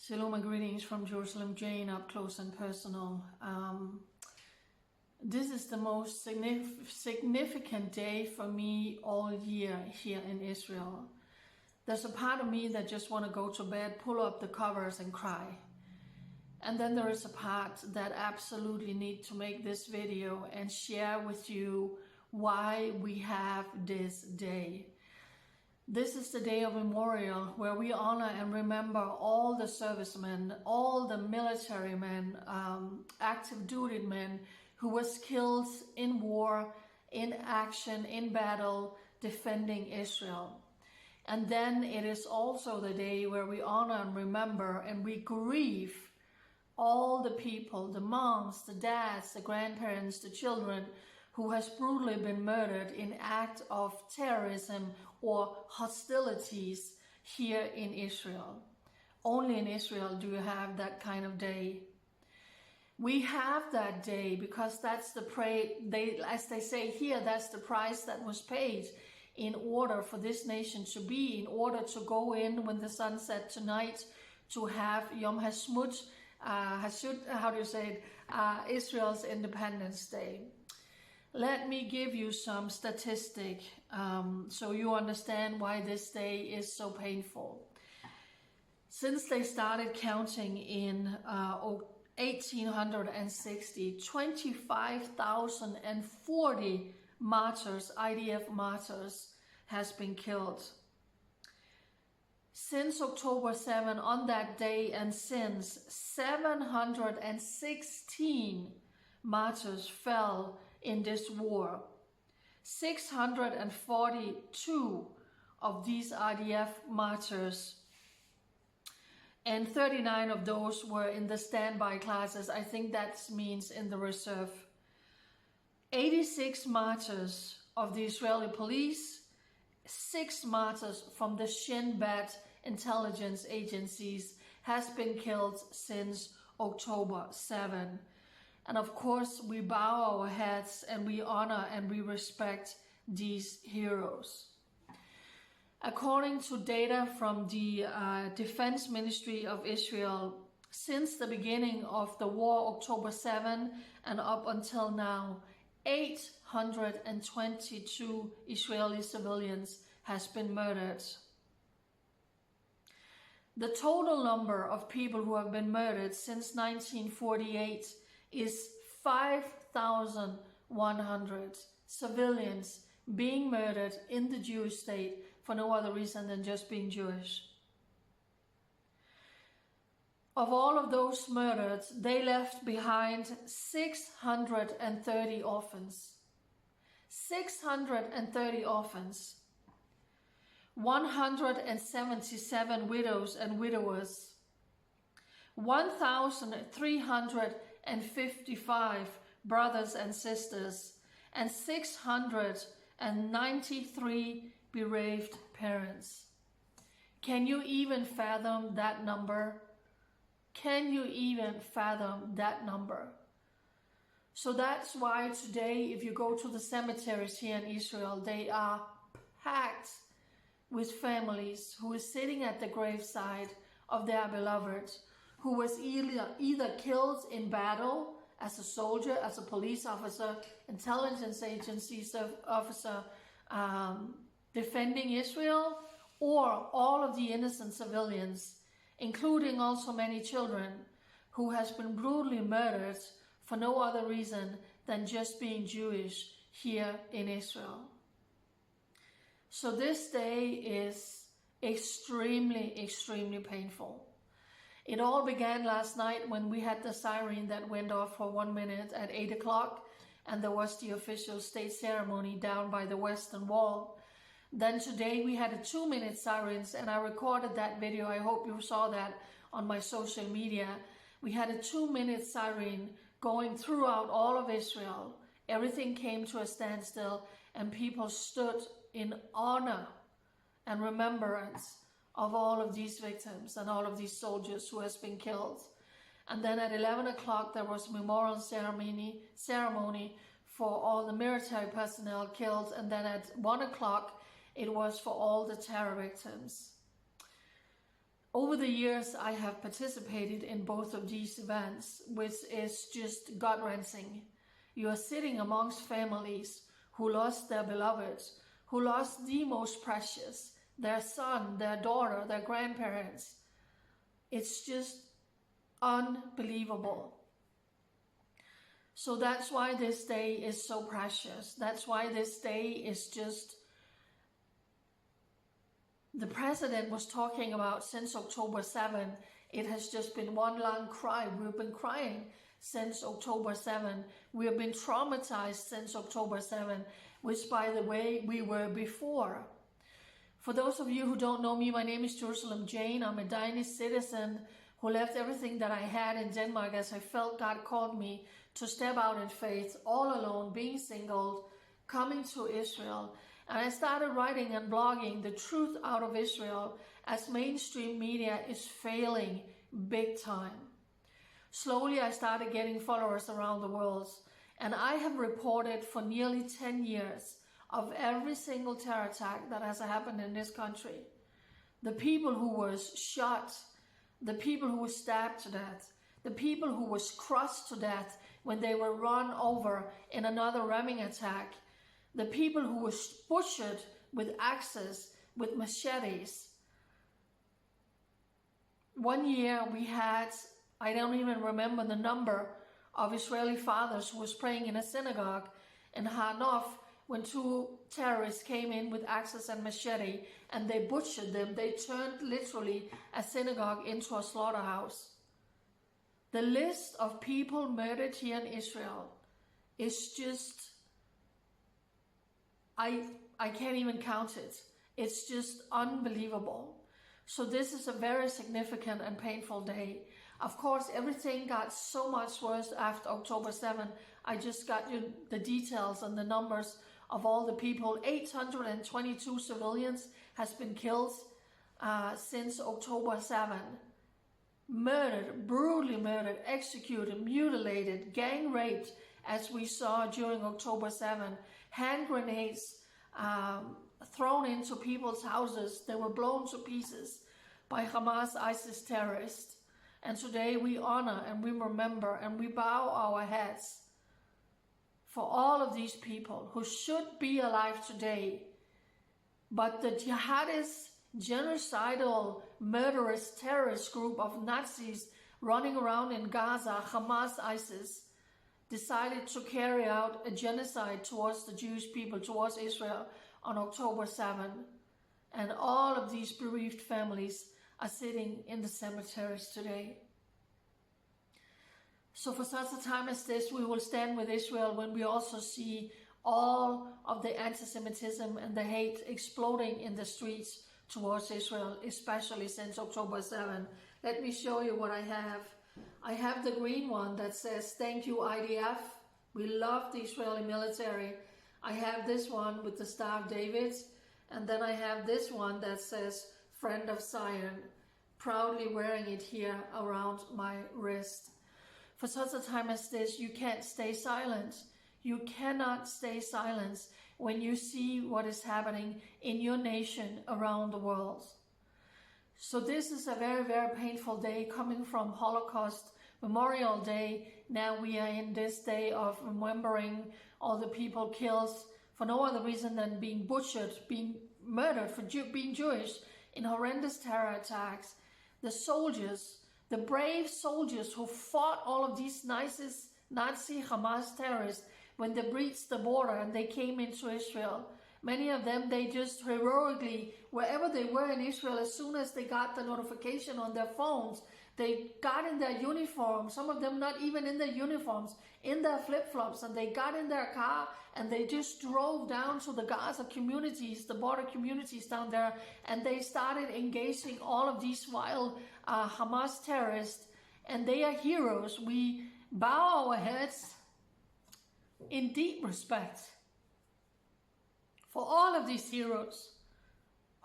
Shalom and greetings from Jerusalem, Jane, up close and personal. This is the most significant day for me all year here in Israel. There's a part of me that just want to go to bed, pull up the covers and cry. And then there is a part that absolutely need to make this video and share with you why we have this day. This is the day of memorial where we honor and remember all the servicemen, all the military men, active duty men who was killed in war, in action, in battle, defending Israel. And then it is also the day where we honor and remember and we grieve all the people, the moms, the dads, the grandparents, the children who has brutally been murdered in act of terrorism or hostilities here in Israel. Only in Israel do you have that kind of day. We have that day because that's as they say here, that's the price that was paid in order for this nation to be, in order to go in when the sun set tonight to have Yom HaZikaron, Israel's Independence Day. Let me give you some statistic so you understand why this day is so painful. Since they started counting in 1860, 25,040 martyrs, IDF martyrs, has been killed. Since October 7, on that day and since, 716 martyrs fell in this war. 642 of these IDF martyrs, and 39 of those were in the standby classes. I think that means in the reserve. 86 martyrs of the Israeli police, 6 martyrs from the Shin Bet intelligence agencies has been killed since October 7. And of course, we bow our heads and we honor and we respect these heroes. According to data from the Defense Ministry of Israel, since the beginning of the war, October 7, and up until now, 822 Israeli civilians has been murdered. The total number of people who have been murdered since 1948 is 5,100 civilians being murdered in the Jewish state for no other reason than just being Jewish. Of all of those murdered, they left behind 630 orphans. 630 orphans. 177 widows and widowers. 1,355 brothers and sisters, and 693 bereaved parents. Can you even fathom that number? Can you even fathom that number? So that's why today, if you go to the cemeteries here in Israel, they are packed with families who is sitting at the graveside of their beloved, who was either killed in battle as a soldier, as a police officer, intelligence agencies officer, defending Israel, or all of the innocent civilians, including also many children, who has been brutally murdered for no other reason than just being Jewish here in Israel. So this day is extremely, extremely painful. It all began last night when we had the siren that went off for 1 minute at 8 o'clock, and there was the official state ceremony down by the Western Wall. Then today we had a 2-minute sirens, and I recorded that video. I hope you saw that on my social media. We had a 2-minute siren going throughout all of Israel. Everything came to a standstill, and people stood in honor and remembrance of all of these victims and all of these soldiers who has been killed. And then at 11 o'clock there was a memorial ceremony for all the military personnel killed, and then at 1 o'clock it was for all the terror victims. Over the years, I have participated in both of these events, which is just gut-wrenching. You are sitting amongst families who lost their beloveds, who lost the most precious, their son, their daughter, their grandparents. It's just unbelievable. So that's why this day is so precious. That's why this day is just, the president was talking about since October 7. It has just been one long cry. We've been crying since October 7. We have been traumatized since October 7, which, by the way, we were before. For those of you who don't know me, my name is Jerusalem Jane. I'm a Danish citizen who left everything that I had in Denmark as I felt God called me to step out in faith, all alone, being single, coming to Israel. And I started writing and blogging the truth out of Israel as mainstream media is failing big time. Slowly, I started getting followers around the world, and I have reported for nearly 10 years of every single terror attack that has happened in this country. The people who was shot, the people who were stabbed to death, the people who was crushed to death when they were run over in another ramming attack, the people who were butchered with axes, with machetes. One year we had, I don't even remember the number of Israeli fathers who was praying in a synagogue in Har Nof when two terrorists came in with axes and machete and they butchered them. They turned literally a synagogue into a slaughterhouse. The list of people murdered here in Israel is just, I can't even count it. It's just unbelievable. So this is a very significant and painful day. Of course, everything got so much worse after October 7. I just got you the details and the numbers of all the people. 822 civilians has been killed since October 7. Murdered, brutally murdered, executed, mutilated, gang raped, as we saw during October 7. Hand grenades thrown into people's houses. They were blown to pieces by Hamas, ISIS terrorists. And today we honor and we remember and we bow our heads for all of these people who should be alive today. But the jihadist, genocidal, murderous, terrorist group of Nazis running around in Gaza, Hamas, ISIS, decided to carry out a genocide towards the Jewish people, towards Israel on October 7. And all of these bereaved families are sitting in the cemeteries today. So for such a time as this, we will stand with Israel when we also see all of the anti-Semitism and the hate exploding in the streets towards Israel, especially since October 7. Let me show you what I have. I have the green one that says, "Thank you, IDF. We love the Israeli military." I have this one with the Star of David. And then I have this one that says, "Friend of Zion," proudly wearing it here around my wrist. For such a time as this, you can't stay silent. You cannot stay silent when you see what is happening in your nation around the world. So this is a very, very painful day coming from Holocaust Memorial Day. Now we are in this day of remembering all the people killed for no other reason than being butchered, being murdered for being Jewish in horrendous terror attacks. The soldiers, the brave soldiers who fought all of these Nazi Hamas terrorists when they breached the border and they came into Israel. Many of them, they just heroically, wherever they were in Israel, as soon as they got the notification on their phones, they got in their uniforms, some of them not even in their uniforms, in their flip-flops, and they got in their car and they just drove down to the Gaza communities, the border communities down there, and they started engaging all of these wild Hamas terrorists, and they are heroes. We bow our heads in deep respect for all of these heroes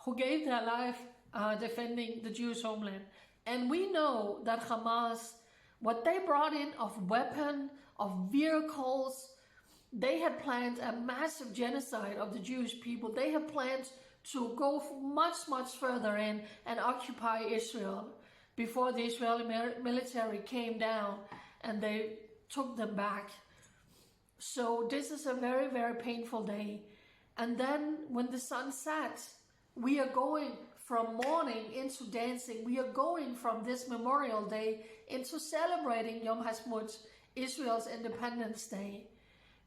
who gave their life defending the Jewish homeland. And we know that Hamas, what they brought in of weapons, of vehicles, they had planned a massive genocide of the Jewish people. They had planned to go much further in and occupy Israel before the Israeli military came down and they took them back. So this is a very painful day. And then when the sun sets, we are going from mourning into dancing. We are going from this Memorial Day into celebrating Yom HaZikaron, Israel's Independence Day.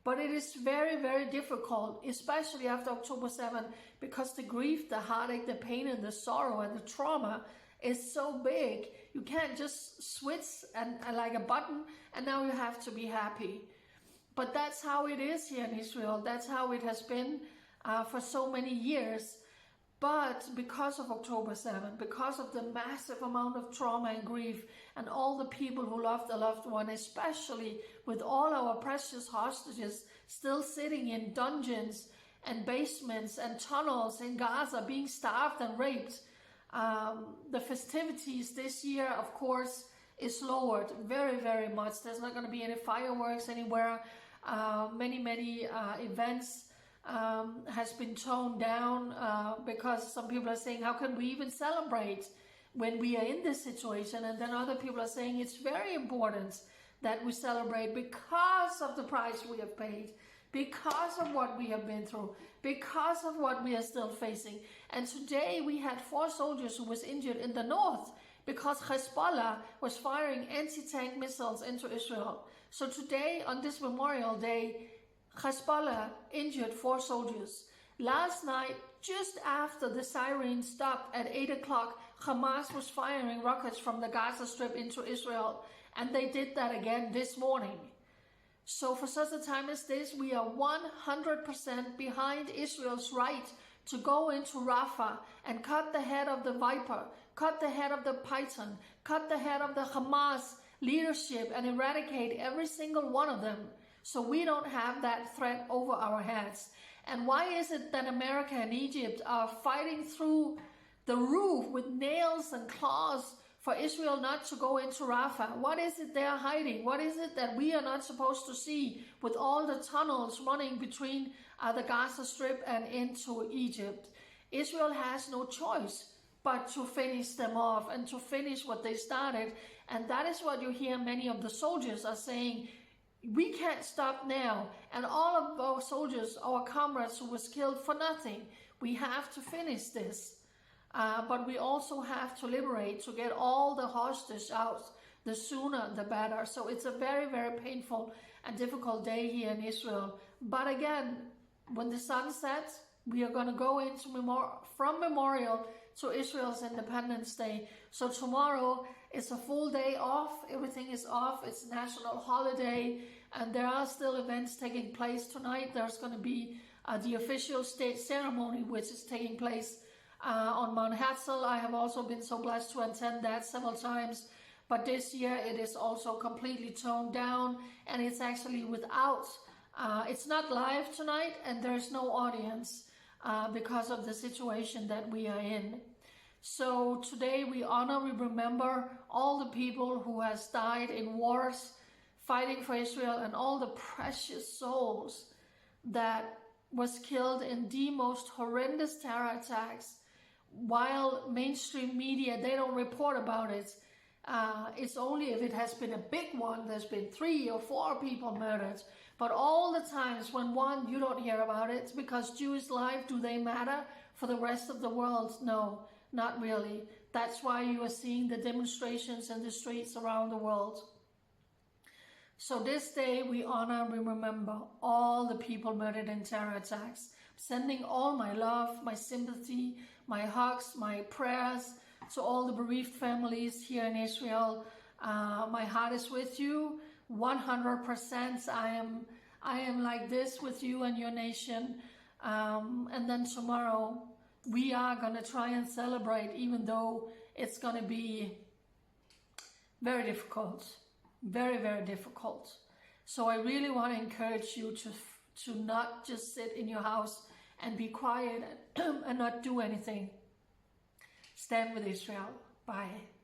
But it is very difficult, especially after October 7, because the grief, the heartache, the pain, and the sorrow, and the trauma is so big. You can't just switch and like a button, and now you have to be happy. But that's how it is here in Israel. That's how it has been for so many years. But because of October 7, because of the massive amount of trauma and grief, and all the people who lost a loved one, especially with all our precious hostages still sitting in dungeons and basements and tunnels in Gaza, being starved and raped, the festivities this year, of course, is lowered very much. There's not going to be any fireworks anywhere. Many events has been toned down because some people are saying, how can we even celebrate when we are in this situation? And then other people are saying it's very important that we celebrate because of the price we have paid, because of what we have been through, because of what we are still facing. And today we had 4 soldiers who was injured in the north because Hezbollah was firing anti-tank missiles into Israel. So today, on this Memorial Day, Hezbollah injured 4 soldiers. Last night, just after the siren stopped at 8 o'clock, Hamas was firing rockets from the Gaza Strip into Israel, and they did that again this morning. So for such a time as this, we are 100% behind Israel's right to go into Rafah and cut the head of the viper, cut the head of the python, cut the head of the Hamas leadership, and eradicate every single one of them, so we don't have that threat over our heads. And why is it that America and Egypt are fighting through the roof with nails and claws for Israel not to go into Rafah? What is it they're hiding? What is it that we are not supposed to see with all the tunnels running between the Gaza Strip and into Egypt? Israel has no choice but to finish them off and to finish what they started. And that is what you hear many of the soldiers are saying. We can't stop now. And all of our soldiers, our comrades who was killed for nothing, we have to finish this. But we also have to liberate, to get all the hostages out. The sooner, the better. So it's a very painful and difficult day here in Israel. But again, when the sun sets, we are going to go into from Memorial to Israel's Independence Day. So tomorrow is a full day off. Everything is off. It's a national holiday, and there are still events taking place tonight. There's going to be the official state ceremony, which is taking place on Mount Herzl. I have also been so blessed to attend that several times, but this year it is also completely toned down, and it's actually without, it's not live tonight, and there's no audience because of the situation that we are in. So today we honor, we remember all the people who has died in wars fighting for Israel, and all the precious souls that was killed in the most horrendous terror attacks. While mainstream media, they don't report about it. It's only if it has been a big one, there's been 3 or 4 people murdered. But all the times when one, you don't hear about it, because Jewish life, do they matter for the rest of the world? No, not really. That's why you are seeing the demonstrations in the streets around the world. So this day we honor, we remember all the people murdered in terror attacks. Sending all my love, my sympathy, my hugs, my prayers to all the bereaved families here in Israel. My heart is with you, 100%. I am like this with you and your nation. And then tomorrow we are going to try and celebrate, even though it's going to be very difficult, very difficult. So I really want to encourage you to not just sit in your house and be quiet and not do anything. Stand with Israel. Bye.